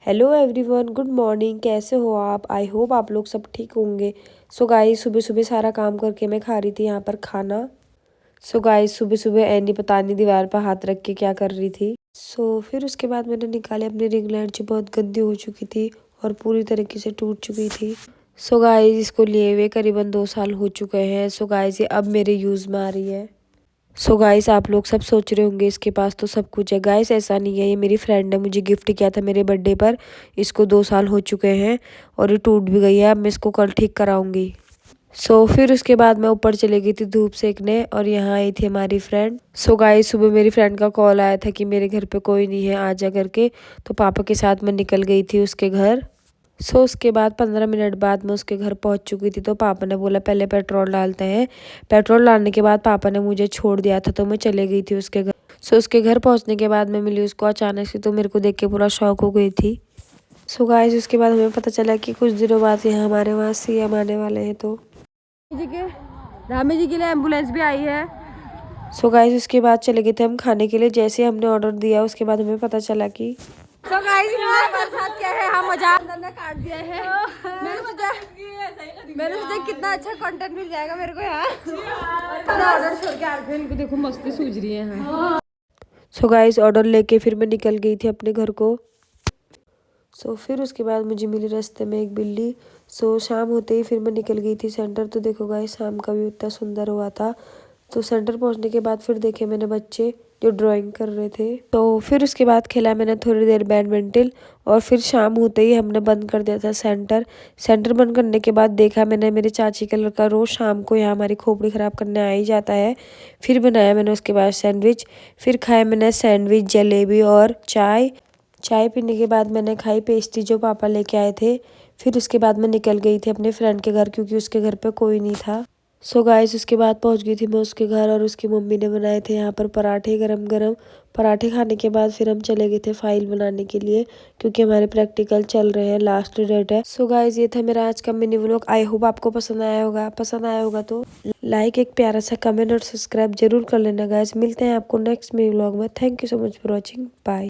Hello everyone, good morning. कैसे हो आप? आई होप आप लोग सब ठीक होंगे। सो गाइस, सुबह सुबह सारा काम करके मैं खा रही थी यहाँ पर खाना। सो गाइस, सुबह सुबह एनी पता नहीं दीवार पर हाथ रख के क्या कर रही थी। फिर उसके बाद मैंने निकाले अपनी रिंग लाइट जो बहुत गंदी हो चुकी थी और पूरी तरीके से टूट चुकी थी। सो गाइस, इसको लिए हुए करीबन 2 साल हो चुके हैं। सो गाइस, ये अब मेरे यूज़ में आ रही है। सो गाइस, आप लोग सब सोच रहे होंगे इसके पास तो सब कुछ है। गाइस, ऐसा नहीं है। ये मेरी फ्रेंड ने मुझे गिफ्ट किया था मेरे बर्थडे पर। इसको 2 साल हो चुके हैं और ये टूट भी गई है। अब मैं इसको कल ठीक कराऊंगी। फिर उसके बाद मैं ऊपर चली गई थी धूप सेकने और यहाँ आई थी हमारी फ्रेंड। गाइस, सुबह मेरी फ्रेंड का कॉल आया था कि मेरे घर पे कोई नहीं है, आ जा करके। तो पापा के साथ मैं निकल गई थी उसके घर। उसके बाद 15 मिनट बाद मैं उसके घर पहुंच चुकी थी। तो पापा ने बोला पहले पेट्रोल डालते हैं। पेट्रोल डालने के बाद पापा ने मुझे छोड़ दिया था तो मैं चले गई थी उसके घर। उसके घर पहुंचने के बाद मैं मिली उसको अचानक से, तो मेरे को देख के पूरा शॉक हो गई थी। गाइस, उसके बाद हमें पता चला कि कुछ दिनों बाद यहाँ हमारे वहाँ सीएम आने वाले हैं। तो रामी जी के लिए एम्बुलेंस भी आई है। गाइस, उसके बाद चले गए थे हम खाने के लिए। जैसे हमने ऑर्डर दिया उसके बाद हमें पता चला कि गाइस, हमारे साथ क्या है, हम मजाक काट दिया है। मैंने सोचा कितना अच्छा कंटेंट मिल जाएगा मेरे को यहाँ। ऑर्डर छोड़ के आगे इनको देखो, मस्ती सूझ रही है यहाँ। गाइस, ऑर्डर लेके फिर मैं निकल गई थी अपने घर को। फिर उसके बाद मुझे मिली रास्ते में एक बिल्ली। शाम होते ही फिर मैं निकल गई थी सेंटर। तो देखो गाइस, शाम का भी इतना सुंदर हुआ था। सेंटर पहुंचने के बाद फिर देखे मैंने बच्चे जो ड्राइंग कर रहे थे। फिर उसके बाद खेला मैंने थोड़ी देर बैडमिंटन। और फिर शाम होते ही हमने बंद कर दिया था सेंटर। सेंटर बंद करने के बाद देखा मैंने मेरे चाची का लड़का रोज़ शाम को यहाँ हमारी खोपड़ी ख़राब करने आ ही जाता है। फिर बनाया मैंने उसके बाद सैंडविच। फिर खाया मैंने सैंडविच, जलेबी और चाय। चाय पीने के बाद मैंने खाई पेस्ट्री जो पापा लेके आए थे। फिर उसके बाद मैं निकल गई थी अपने फ्रेंड के घर क्योंकि उसके घर पे कोई नहीं था। गाइस, उसके बाद पहुंच गई थी मैं उसके घर और उसकी मम्मी ने बनाए थे यहाँ पर पराठे गरम गरम। पराठे खाने के बाद फिर हम चले गए थे फाइल बनाने के लिए क्योंकि हमारे प्रैक्टिकल चल रहे हैं, लास्ट डेट है। गाइस, ये था मेरा आज का मिनी व्लॉग। आई होप आपको पसंद आया होगा। तो लाइक, एक प्यारा सा कमेंट और सब्सक्राइब जरूर कर लेना गाइस। मिलते हैं आपको नेक्स्ट मिनी व्लॉग में। Thank you so much for watching. Bye.